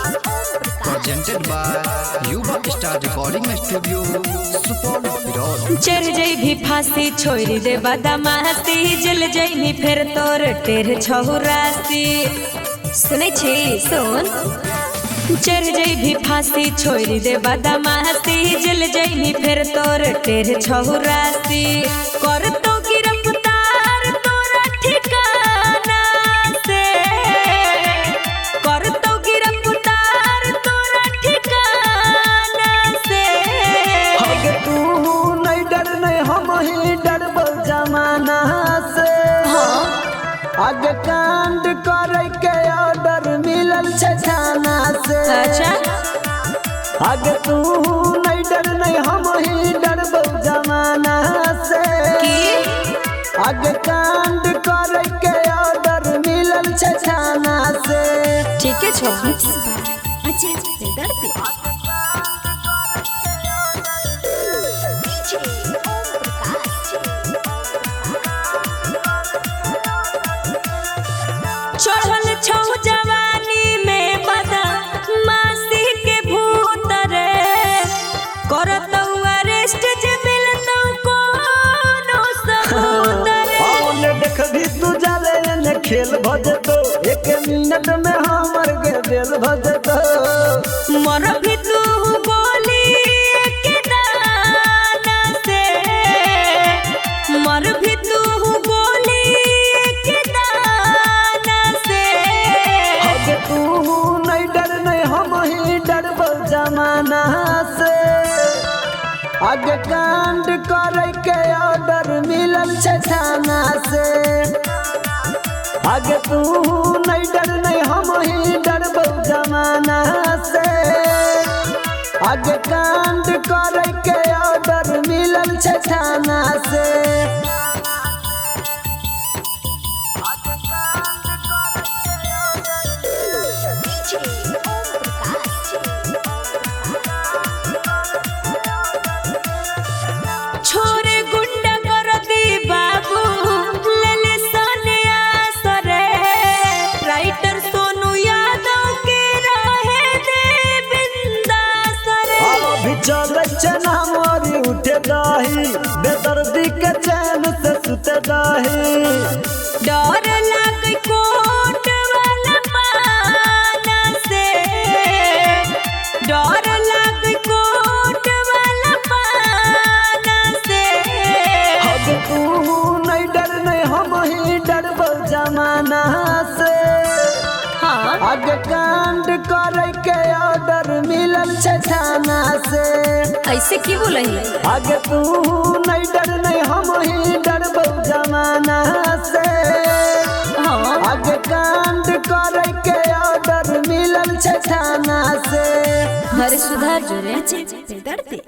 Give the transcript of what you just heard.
Presented by Yuva Star Recording Studio, Supol. चढ़ जई फांसी छोड़ दे बदमाशी जल जई फिर तोर टेर छहुरासी सुने छी सुन चढ़ जई फांसी छोड़ दे बदमाशी जल जई फिर तोर टेर छहुरासी कर तो गिरफ्तार तोरा ठिकाना से कर तो गिरफ्तार तोरा ठिकाना से अगे तू नहीं डर नहीं हम ही डरबो जमाना से आगे कांड करे के ऑर्डर मिलल छे थाना से अच्छा आगे तू नहीं डर नहीं हम ही डरबो जमाना से आगे कांड करे के ऑर्डर मिलल छे थाना से ठीक है छो अच्छा डरती चढ़ल छौ जवानी में बदा मासी के भूत रे करतौ अरेस्ट जे मिलतौ कोनो सबूत रे औने देख भी तू जाले ने खेल भजतो एक मिनट में हमर के दिल भजतो मर भी तू बोली के दाना से मर भी तू बोली के दाना से अगे तू नहीं डर नहीं हम ही डरबो जमाना से आगे कांड करे के ऑर्डर मिलल छे थाना से आगे तू नहीं डर नहीं हम ही डरबो जमाना से आगे कांड करे के ऑर्डर मिलल छे थाना से छोरे गुंडा कर दी बाबू लेले सन्यास रे राइटर सोनू यादव के रहे दे बिंदास रे अभी चले चना मोरी उठे दाही बेदर्दी के चैन से सुते दाही डर लग कोट वाला पाना से डर लग कोट वाला पाना से अब तू नहीं डर नहीं हम ही डरबो जमाना से हाँ आगे कांड करे के ऑर्डर मिलल छे थाना से ऐसे की बोलही आगे तू नहीं डर नहीं हम ही डरबो जमाना से हाँ आगे कांड करे के ऑर्डर मिलल छे थाना से हर सुधार जो रे डरते